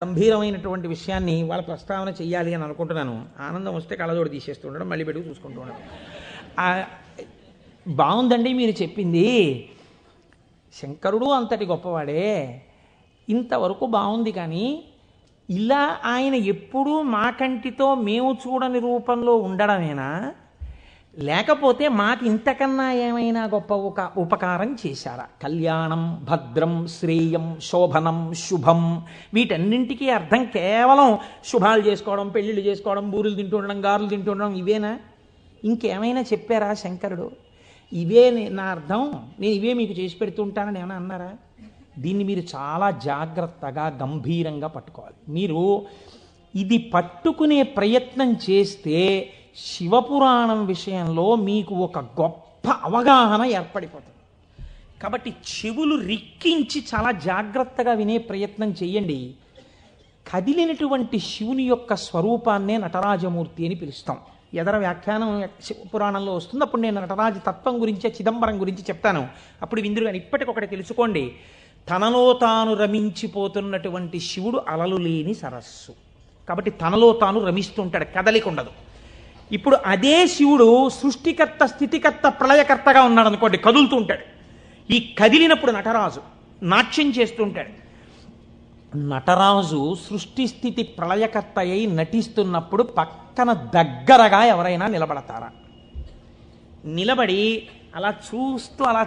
గంభీరమైనటువంటి విషయాన్ని వాళ్ళ ప్రస్తావన చెయ్యాలి అని అనుకుంటున్నాను. ఆనందం వస్తే కళ్ళజోడు తీసేస్తూ ఉండడం, మళ్ళీ పెట్టుకు చూసుకుంటూ ఉండడం. బాగుందండి మీరు చెప్పింది. శంకరుడు అంతటి గొప్పవాడే, ఇంతవరకు బాగుంది. కానీ ఇలా ఆయన ఎప్పుడూ మా కంటితో మేము చూడని రూపంలో ఉండడమేనా, లేకపోతే మాకు ఇంతకన్నా ఏమైనా గొప్ప ఉపకారం చేశారా? కళ్యాణం, భద్రం, శ్రేయం, శోభనం, శుభం, వీటన్నింటికీ అర్థం కేవలం శుభాలు చేసుకోవడం, పెళ్ళిళ్ళు చేసుకోవడం, బూరులు తింటూ ఉండడం, గారులు తింటూ ఉండడం, ఇవేనా? ఇంకేమైనా చెప్పారా శంకరుడు? ఇవే నా అర్థం, నేను ఇవే మీకు చేసి పెడుతుంటానని ఏమైనా అన్నారా? దీన్ని మీరు చాలా జాగ్రత్తగా గంభీరంగా పట్టుకోవాలి. మీరు ఇది పట్టుకునే ప్రయత్నం చేస్తే శివపురాణం విషయంలో మీకు ఒక గొప్ప అవగాహన ఏర్పడిపోతుంది. కాబట్టి చెవులు రిక్కించి చాలా జాగ్రత్తగా వినే ప్రయత్నం చేయండి. కదిలినటువంటి శివుని యొక్క స్వరూపాన్నే నటరాజమూర్తి అని పిలుస్తాం. ఎదర వ్యాఖ్యానం శివపురాణంలో వస్తుంది, అప్పుడు నేను నటరాజ తత్వం గురించి, చిదంబరం గురించి చెప్తాను. అప్పుడు విందురు కానీ ఇప్పటికొకటి తెలుసుకోండి. తనలో తాను రమించిపోతున్నటువంటి శివుడు అలలు లేని సరస్సు. కాబట్టి తనలో తాను రమిస్తుంటాడు, కదలిక ఉండదు. ఇప్పుడు అదే శివుడు సృష్టికర్త, స్థితికర్త, ప్రళయకర్తగా ఉన్నాడు అనుకోండి, కదులుతూ ఉంటాడు. ఈ కదిలినప్పుడు నటరాజు నాట్యం చేస్తుంటాడు. నటరాజు సృష్టి స్థితి ప్రళయకర్త అయి నటిస్తున్నప్పుడు పక్కన దగ్గరగా ఎవరైనా నిలబడతారా? నిలబడి అలా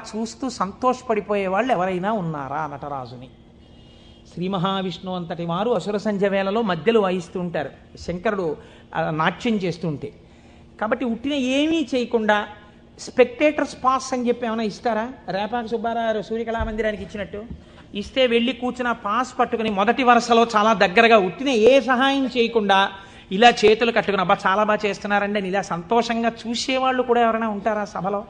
చూస్తూ సంతోషపడిపోయే వాళ్ళు ఎవరైనా ఉన్నారా నటరాజుని? శ్రీ మహావిష్ణువు అంతటి వారు అసుర సంధ్య వేళలో మధ్యలో వాయిస్తూ ఉంటారు, శంకరుడు నాట్యం చేస్తుంటే. కాబట్టి ఉట్టిన ఏమీ చేయకుండా స్పెక్టేటర్స్ పాస్ అని చెప్పి ఏమైనా ఇస్తారా? రేపాక సుబ్బారావు సూర్యకళామందిరానికి ఇచ్చినట్టు ఇస్తే వెళ్ళి కూర్చున్న పాస్ పట్టుకుని మొదటి వరుసలో చాలా దగ్గరగా ఉట్టిన ఏ సహాయం చేయకుండా ఇలా చేతులు కట్టుకుని అబ్బా చాలా బాగా చేస్తున్నారండి అని ఇలా సంతోషంగా చూసేవాళ్ళు కూడా ఎవరైనా ఉంటారా సభలో?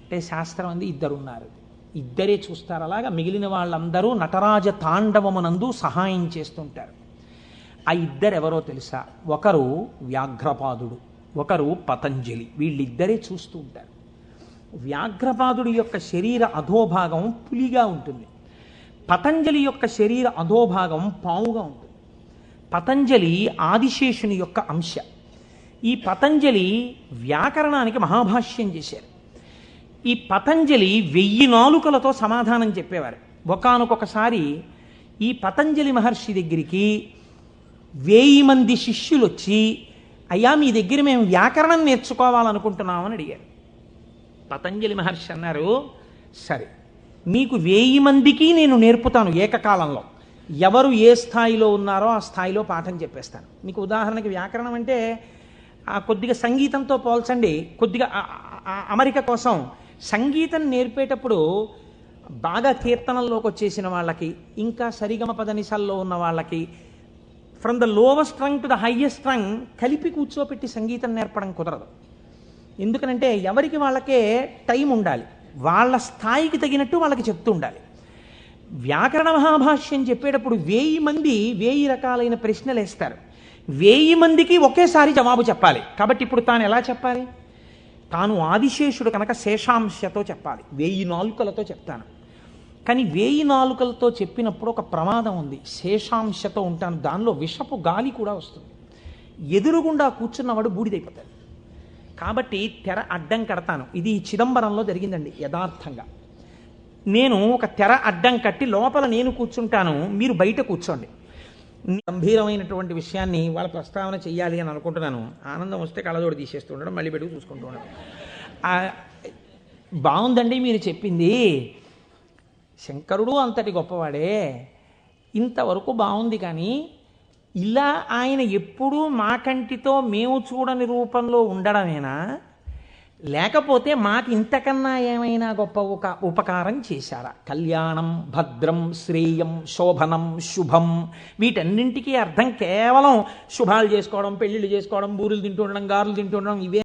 అంటే శాస్త్రం అంది ఇద్దరున్నారు, ఇద్దరే చూస్తారు. అలాగా మిగిలిన వాళ్ళందరూ నటరాజ తాండవమునందు సహాయం చేస్తుంటారు. ఆ ఇద్దరెవరో తెలుసా? ఒకరు వ్యాఘ్రపాదుడు, ఒకరు పతంజలి. వీళ్ళిద్దరే చూస్తూ ఉంటారు. వ్యాఘ్రపాదుడి యొక్క శరీర అధోభాగం పులిగా ఉంటుంది, పతంజలి యొక్క శరీర అధోభాగం పావుగా ఉంటుంది. పతంజలి ఆదిశేషుని యొక్క అంశ. ఈ పతంజలి వ్యాకరణానికి మహాభాష్యం చేశారు. ఈ పతంజలి 1000 నాలుకలతో సమాధానం చెప్పేవారు. ఒకానొకసారి ఈ పతంజలి మహర్షి దగ్గరికి 1000 మంది శిష్యులు వచ్చి, అయ్యా మీ దగ్గర మేము వ్యాకరణం నేర్చుకోవాలనుకుంటున్నామని అడిగారు. పతంజలి మహర్షి అన్నారు, సరే మీకు 1000 మందికి నేను నేర్పుతాను ఏకకాలంలో. ఎవరు ఏ స్థాయిలో ఉన్నారో ఆ స్థాయిలో పాఠం చెప్పేస్తాను. మీకు ఉదాహరణకి వ్యాకరణం అంటే కొద్దిగా సంగీతంతో పోల్చండి. కొద్దిగా అమరిక కోసం సంగీతం నేర్పేటప్పుడు బాగా కీర్తనల్లోకి వచ్చేసిన వాళ్ళకి, ఇంకా సరిగమ పదనిసల్లో ఉన్న వాళ్ళకి, from the lowest string to the highest string కలిపి కూర్చోపెట్టి సంగీతం నేర్పడం కుదరదు. ఎందుకనంటే ఎవరికి వాళ్ళకే టైం ఉండాలి, వాళ్ళ స్థాయికి తగినట్టు వాళ్ళకి చెప్తూ ఉండాలి. వ్యాకరణ మహాభాష్యం చెప్పేటప్పుడు 1000 మంది 1000 రకాలైన ప్రశ్నలు వేస్తారు. 1000 మందికి ఒకేసారి జవాబు చెప్పాలి. కాబట్టి ఇప్పుడు తాను ఎలా చెప్పాలి? తాను ఆదిశేషుడు కనుక శేషాంశతో చెప్పాలి, 1000 నాలుకలతో చెప్తాను. కానీ 1000 నాలుకలతో చెప్పినప్పుడు ఒక ప్రమాదం ఉంది. శేషాంశతో ఉంటాను, దానిలో విషపు గాలి కూడా వస్తుంది, ఎదురుగుండా కూర్చున్నవాడు బూడిదైపోతాడు. కాబట్టి తెర అడ్డం కడతాను. ఇది చిదంబరంలో జరిగిందండి యథార్థంగా. నేను ఒక తెర అడ్డం కట్టి లోపల నేను కూర్చుంటాను, మీరు బయట కూర్చోండి. గంభీరమైనటువంటి విషయాన్ని వాళ్ళ ప్రస్తావన చెయ్యాలి అని అనుకుంటున్నాను. ఆనందం వస్తే కళ్ళజోడు తీసేస్తూ ఉండడం, మళ్ళీ పెట్టుకు చూసుకుంటూ ఉండడం. బాగుందండి మీరు చెప్పింది. శంకరుడు అంతటి గొప్పవాడే, ఇంతవరకు బాగుంది. కానీ ఇలా ఆయన ఎప్పుడూ మా కంటితో మేము చూడని రూపంలో ఉండడమేనా, లేకపోతే మాకు ఇంతకన్నా ఏమైనా గొప్ప ఉపకారం చేశారా? కళ్యాణం, భద్రం, శ్రేయం, శోభనం, శుభం, వీటన్నింటికీ అర్థం కేవలం శుభాలు చేసుకోవడం, పెళ్ళిళ్ళు చేసుకోవడం, బూరులు తింటూ ఉండడం, గారులు తింటూ ఉండడం, ఇవే